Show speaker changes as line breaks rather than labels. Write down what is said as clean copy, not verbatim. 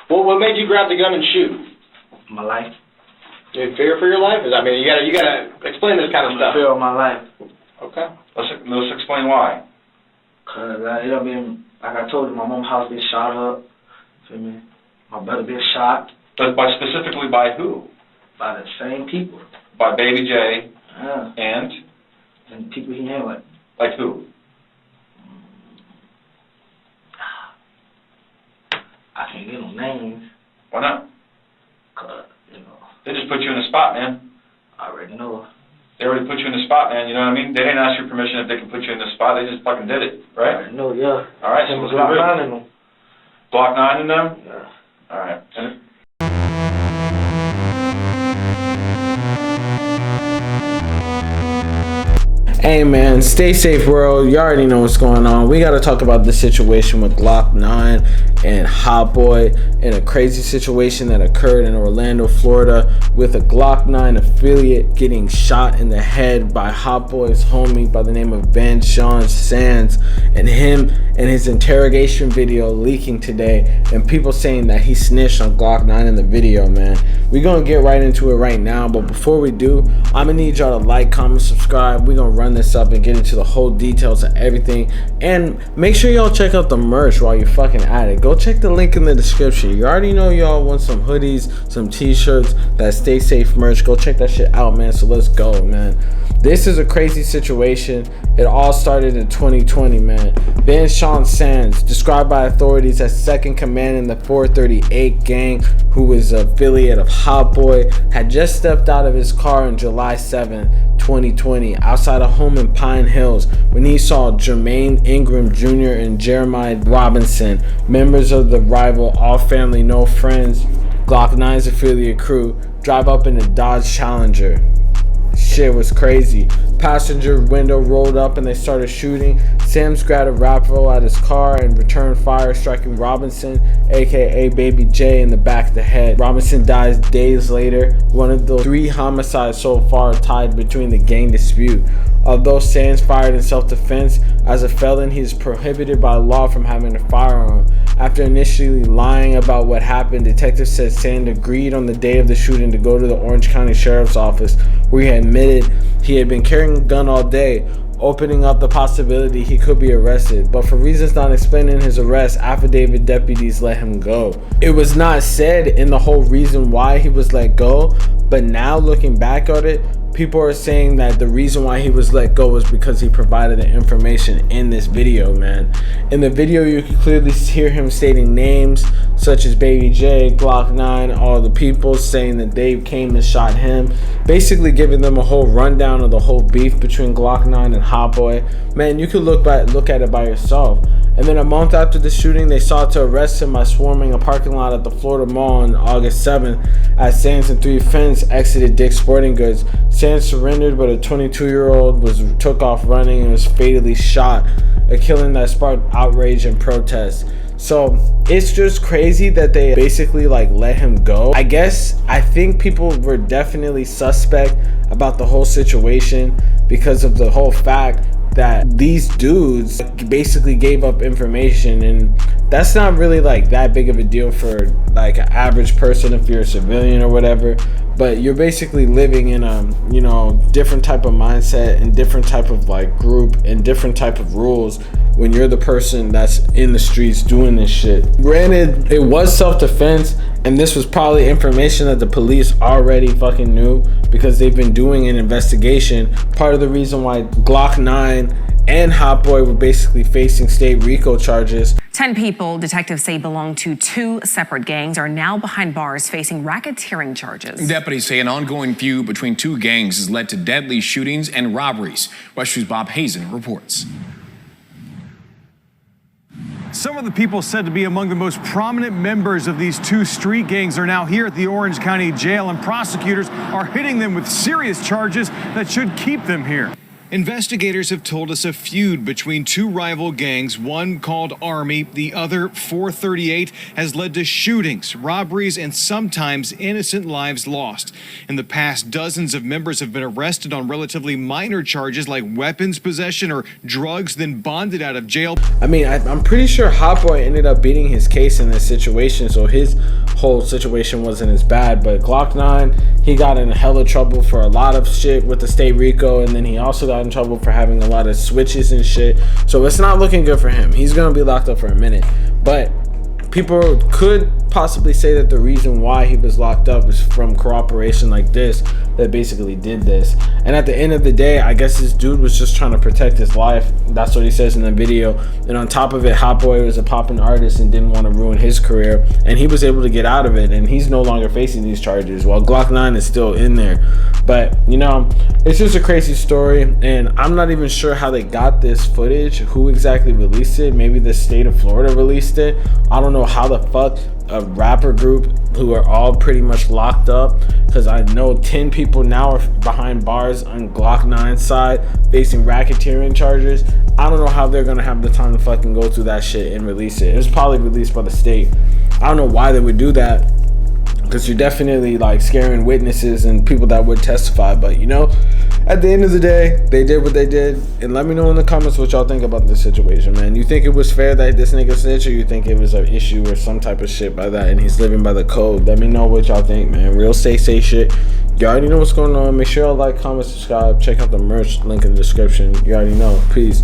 Well, what made you grab the gun and shoot?
My life.
You had fear for your life? I mean, you gotta explain this kind of stuff.
Fear of my life.
Okay.
Let's explain why.
Cause it done been, like I told you, my mom's house been shot up. Feel me? My brother been shot.
But specifically by who?
By the same people.
By Baby J.
Yeah.
And
people he ain't like.
Like who?
I can't get no names.
Why not?
Cause, you know.
They just put you in a spot, man.
I already know.
They already put you in the spot, man. You know what I mean? They didn't ask your permission if they could put you in the spot. They just fucking did it, right?
I already know, yeah.
All right. So
Glokknine in them.
Glokknine in them?
Yeah.
All right.
Hey man, stay safe world. You already know what's going on. We got to talk about the situation with Glokknine and Hotboii, in a crazy situation that occurred in Orlando, Florida, with a Glokknine affiliate getting shot in the head by Hotboi's homie by the name of Vanshawn Sands, and him and his interrogation video leaking today, and people saying that he snitched on Glokknine in the video, man. We're gonna get right into it right now, but before we do, I'm gonna need y'all to like, comment, subscribe. We're gonna run this up and get into the whole details of everything, and make sure y'all check out the merch while you're fucking at it. Go check the link in the description. You already know y'all want some hoodies, some t-shirts, that Stay Safe merch. Go check that shit out, man. So let's go, man. This is a crazy situation. It all started in 2020, man. Vanshawn Sands, described by authorities as second command in the 438 gang, who was an affiliate of Hotboii, had just stepped out of his car on July 7th, 2020, outside a home in Pine Hills, when he saw Jermaine Ingram Jr. and Jeremiah Robinson, members of the rival All Family No Friends Glokknine's affiliate crew, drive up in a Dodge Challenger. Shit was crazy. Passenger window rolled up and they started shooting. Sims grabbed a rifle at his car and returned fire, striking Robinson, aka Baby J, in the back of the head. Robinson dies days later, one of the 3 homicides so far tied between the gang dispute. Although Sands fired in self-defense, as a felon he is prohibited by law from having a firearm. After initially lying about what happened, detectives said Sands agreed on the day of the shooting to go to the Orange County Sheriff's Office, where he admitted he had been carrying a gun all day, opening up the possibility he could be arrested. But for reasons not explained in his arrest, affidavit deputies let him go. It was not said in the whole reason why he was let go, but now looking back at it, people are saying that the reason why he was let go was because he provided the information in this video, man. In the video, you can clearly hear him stating names such as Baby J, Glokknine, all the people, saying that they came and shot him, basically giving them a whole rundown of the whole beef between Glokknine and Hotboii. Man, you could look at it by yourself. And then a month after the shooting, they sought to arrest him by swarming a parking lot at the Florida Mall on August 7th as Sands and 3 friends exited Dick's Sporting Goods. Sands surrendered, but a 22-year-old took off running and was fatally shot, a killing that sparked outrage and protest. So it's just crazy that they basically let him go. I think people were definitely suspect about the whole situation because of the whole fact that these dudes basically gave up information, and that's not really that big of a deal for an average person if you're a civilian or whatever, but you're basically living in a different type of mindset and different type of group and different type of rules when you're the person that's in the streets doing this shit. Granted, it was self-defense, and this was probably information that the police already fucking knew because they've been doing an investigation. Part of the reason why Glokknine and Hotboii were basically facing state RICO charges.
10 people detectives say belong to 2 separate gangs are now behind bars facing racketeering charges.
Deputies say an ongoing feud between 2 gangs has led to deadly shootings and robberies. West 2's Bob Hazen reports.
Some of the people said to be among the most prominent members of these 2 street gangs are now here at the Orange County Jail, and prosecutors are hitting them with serious charges that should keep them here. Investigators have told us a feud between two rival gangs, one called Army, the other 438, has led to shootings, robberies, and sometimes innocent lives lost. In the past, dozens of members have been arrested on relatively minor charges like weapons possession or drugs, then bonded out of jail.
I mean, I'm pretty sure Hotboii ended up beating his case in this situation, so his whole situation wasn't as bad. But Glokknine, he got in a hella trouble for a lot of shit with the state RICO, and then he also got in trouble for having a lot of switches and shit. So it's not looking good for him. He's gonna be locked up for a minute. But people could possibly say that the reason why he was locked up is from cooperation like this that basically did this. And at the end of the day, I guess this dude was just trying to protect his life. That's what he says in the video. And on top of it, Hotboii was a poppin' artist and didn't want to ruin his career, and he was able to get out of it, and he's no longer facing these charges while Glokknine is still in there. But you know, it's just a crazy story, and I'm not even sure how they got this footage, who exactly released it. Maybe the state of Florida released it. I don't know how the fuck a rapper group who are all pretty much locked up, because I know 10 people now are behind bars on Glokknine's side facing racketeering charges. I don't know how they're gonna have the time to fucking go through that shit and release it. It was probably released by the state. I don't know why they would do that, because you're definitely like scaring witnesses and people that would testify. But you know, at the end of the day, they did what they did. And let me know in the comments what y'all think about this situation, man. You think it was fair that this nigga snitched, or you think it was an issue or some type of shit by that and he's living by the code? Let me know what y'all think, man. Real say shit. You already know what's going on. Make sure y'all like, comment, subscribe. Check out the merch link in the description. You already know. Peace.